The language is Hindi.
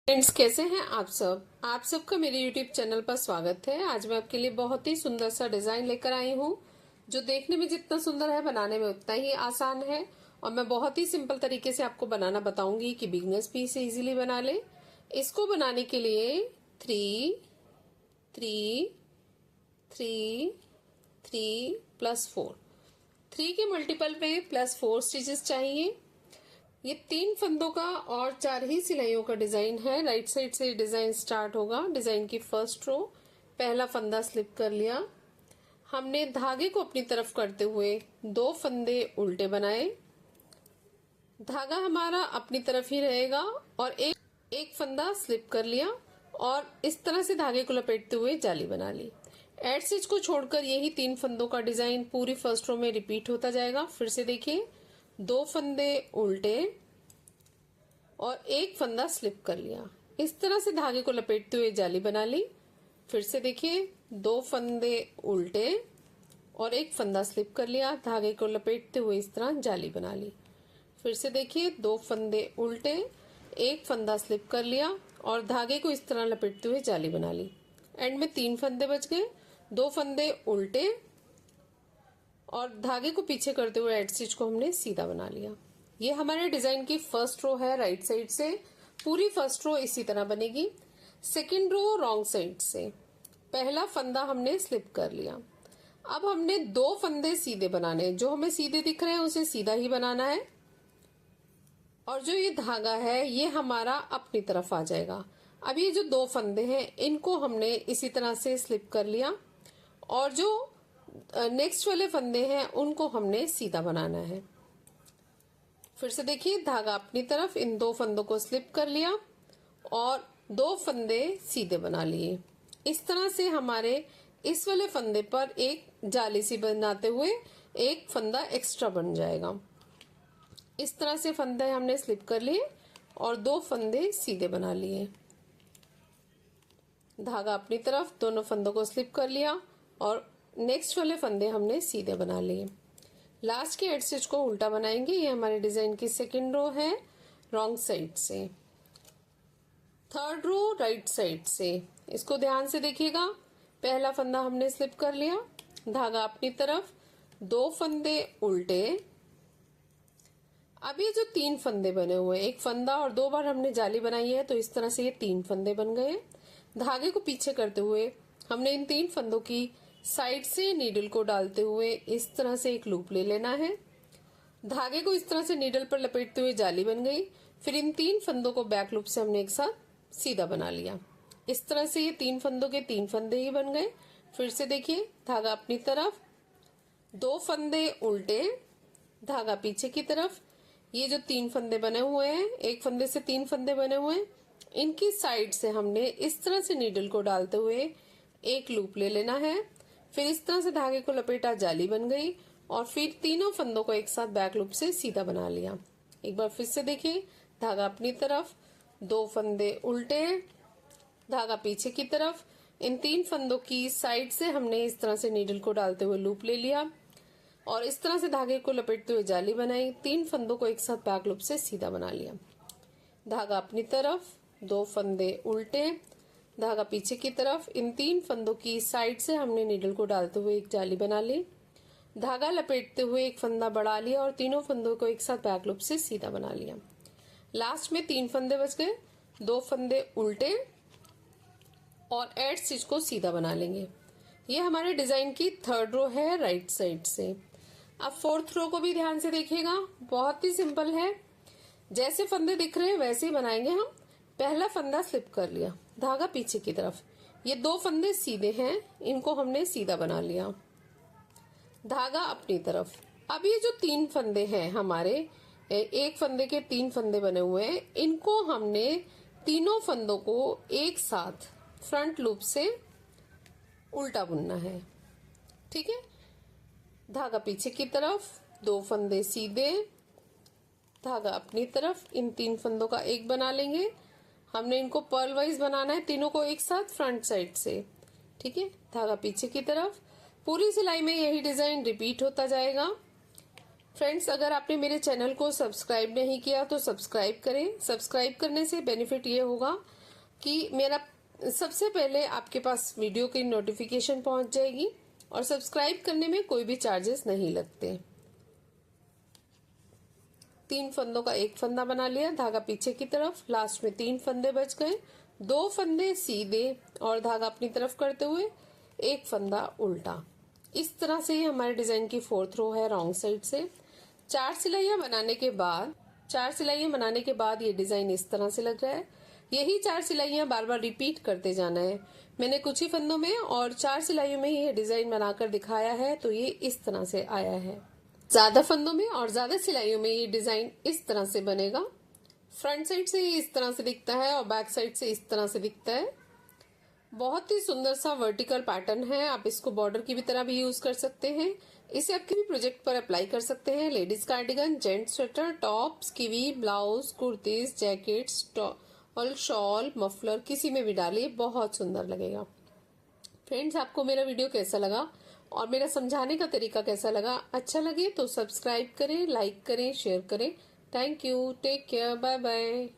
फ्रेंड्स, कैसे हैं आप सब। आप सबका मेरे YouTube चैनल पर स्वागत है। आज मैं आपके लिए बहुत ही सुंदर सा डिजाइन लेकर आई हूँ, जो देखने में जितना सुंदर है बनाने में उतना ही आसान है। और मैं बहुत ही सिंपल तरीके से आपको बनाना बताऊंगी कि बिगनर्स भी इसे इजीली बना ले। इसको बनाने के लिए 3 3 3 3 प्लस 4, 3 के मल्टीपल पे प्लस 4 स्टिचेस चाहिए। ये 3 फंदों का और 4 ही सिलाइयों का डिजाइन है। राइट साइड से डिजाइन स्टार्ट होगा। डिजाइन की फर्स्ट रो, पहला फंदा स्लिप कर लिया। हमने धागे को अपनी तरफ करते हुए 2 फंदे उल्टे बनाए। धागा हमारा अपनी तरफ ही रहेगा और एक फंदा स्लिप कर लिया और इस तरह से धागे को लपेटते हुए जाली बना ली। एड स्टिच को छोड़कर यही 3 फंदों का डिजाइन पूरी फर्स्ट रो में रिपीट होता जाएगा। फिर से देखिए, 2 फंदे उल्टे और एक फंदा स्लिप कर लिया। इस तरह से धागे को लपेटते हुए जाली बना ली। फिर से देखिए, 2 फंदे उल्टे और एक फंदा स्लिप कर लिया। धागे को लपेटते हुए इस तरह जाली बना ली। फिर से देखिए, 2 फंदे उल्टे, एक फंदा स्लिप कर लिया और धागे को इस तरह लपेटते हुए जाली बना ली। एंड में 3 फंदे बच गए। 2 फंदे उल्टे और धागे को पीछे करते हुए एड स्टिच को हमने सीधा बना लिया। ये हमारे डिजाइन की फर्स्ट रो है। राइट साइड से पूरी फर्स्ट रो इसी तरह बनेगी। सेकंड रो रॉन्ग साइड से, पहला फंदा हमने स्लिप कर लिया। अब हमने 2 फंदे सीधे बनाने, जो हमें सीधे दिख रहे हैं उसे सीधा ही बनाना है। और जो ये धागा है ये हमारा अपनी तरफ आ जाएगा। अब ये जो 2 फंदे हैं इनको हमने इसी तरह से स्लिप कर लिया और जो नेक्स्ट वाले फंदे हैं उनको हमने सीधा बनाना है। फिर से देखिए, धागा अपनी तरफ, इन 2 फंदों को स्लिप कर लिया और 2 फंदे सीधे बना लिए। इस तरह से हमारे इस वाले फंदे पर एक जाली सी बनाते हुए एक फंदा एक्स्ट्रा बन जाएगा। इस तरह से फंदे हमने स्लिप कर लिए और 2 फंदे सीधे बना लिए। धागा अपनी तरफ, दोनों फंदों को स्लिप कर लिया और नेक्स्ट वाले फंदे हमने सीधे बना लिए। लास्ट के एड स्टिच को उल्टा बनाएंगे। ये हमारे डिजाइन की सेकंड रो है रॉन्ग साइड से। थर्ड रो राइट साइड से, इसको ध्यान से देखिएगा। पहला फंदा हमने स्लिप कर लिया, धागा अपनी तरफ, 2 फंदे उल्टे। अब ये जो 3 फंदे बने हुए, एक फंदा और 2 बार हमने जाली बनाई है, तो इस तरह से ये 3 फंदे बन गए। धागे को पीछे करते हुए हमने इन 3 फंदों की साइड से नीडल को डालते हुए इस तरह से एक लूप ले लेना है। धागे को इस तरह से नीडल पर लपेटते हुए जाली बन गई। फिर इन 3 फंदों को बैक लूप से हमने एक साथ सीधा बना लिया। इस तरह से ये 3 फंदों के 3 फंदे ही बन गए। फिर से देखिए, धागा अपनी तरफ, 2 फंदे उल्टे, धागा पीछे की तरफ। ये जो 3 फंदे बने हुए हैं, एक फंदे से 3 फंदे बने हुए हैं, इनकी साइड से हमने इस तरह से नीडल को डालते हुए एक लूप ले लेना है। फिर इस तरह से धागे को लपेटा, जाली बन गई और फिर तीनों फंदों को एक साथ बैक लूप से सीधा बना लिया। एक बार फिर से देखिए, धागा अपनी तरफ, 2 फंदे उल्टे, धागा पीछे की तरफ। इन 3 फंदों की साइड से हमने इस तरह से नीडल को डालते हुए लूप ले लिया और इस तरह से धागे को लपेटते हुए जाली बनाई। 3 फंदों को एक साथ बैक लूप से सीधा बना लिया। धागा अपनी तरफ, 2 फंदे उल्टे, धागा पीछे की तरफ। इन 3 फंदों की साइड से हमने नीडल को डालते हुए एक जाली बना ली। धागा लपेटते हुए एक फंदा बढ़ा लिया और तीनों फंदों को एक साथ बैक लूप से सीधा बना लिया। लास्ट में 3 फंदे बच गए, 2 फंदे उल्टे और एड स्टिच को सीधा बना लेंगे। ये हमारे डिजाइन की थर्ड रो है राइट साइड से। अब फोर्थ रो को भी ध्यान से देखिएगा, बहुत ही सिंपल है। जैसे फंदे दिख रहे हैं वैसे ही बनाएंगे हम। पहला फंदा स्लिप कर लिया, धागा पीछे की तरफ। ये 2 फंदे सीधे हैं, इनको हमने सीधा बना लिया। धागा अपनी तरफ। अब ये जो 3 फंदे हैं हमारे, एक फंदे के 3 फंदे बने हुए हैं, इनको हमने तीनों फंदों को एक साथ फ्रंट लूप से उल्टा बुनना है। ठीक है, धागा पीछे की तरफ, 2 फंदे सीधे, धागा अपनी तरफ। इन 3 फंदों का एक बना लेंगे। हमने इनको पर्ल वाइज बनाना है, तीनों को एक साथ फ्रंट साइड से। ठीक है, धागा पीछे की तरफ। पूरी सिलाई में यही डिजाइन रिपीट होता जाएगा। फ्रेंड्स, अगर आपने मेरे चैनल को सब्सक्राइब नहीं किया तो सब्सक्राइब करें। सब्सक्राइब करने से बेनिफिट ये होगा कि मेरा सबसे पहले आपके पास वीडियो की नोटिफिकेशन पहुंच जाएगी और सब्सक्राइब करने में कोई भी चार्जेस नहीं लगते। 3 फंदों का एक फंदा बना लिया, धागा पीछे की तरफ, लास्ट में 3 फंदे बच गए, 2 फंदे सीधे और धागा अपनी तरफ करते हुए एक फंदा उल्टा। इस तरह से हमारे डिजाइन की 4th रो है रॉन्ग साइड से। 4 सिलाइयां बनाने के बाद ये डिजाइन इस तरह से लग रहा है। यही 4 सिलाइयां बार बार रिपीट करते जाना है। मैंने कुछ ही फंदों में और 4 सिलाइयों में ये डिजाइन बनाकर दिखाया है, तो ये इस तरह से आया है। ज्यादा फंदों में और ज्यादा सिलाइयों में ये डिजाइन इस तरह से बनेगा। फ्रंट साइड से ये इस तरह से दिखता है और बैक साइड से इस तरह से दिखता है। बहुत ही सुंदर सा वर्टिकल पैटर्न है। आप इसको बॉर्डर की भी तरह भी यूज कर सकते हैं। इसे आप किसी प्रोजेक्ट पर अप्लाई कर सकते हैं। Ladies cardigan, gents sweater, tops, किवी, blouse, kurtis, jackets, stole, shawl, muffler, किसी में भी डालिए, बहुत सुंदर लगेगा। फ्रेंड्स, आपको मेरा वीडियो कैसा लगा और मेरा समझाने का तरीका कैसा लगा? अच्छा लगे तो सब्सक्राइब करें, लाइक करें, शेयर करें। Thank you, take care, bye bye.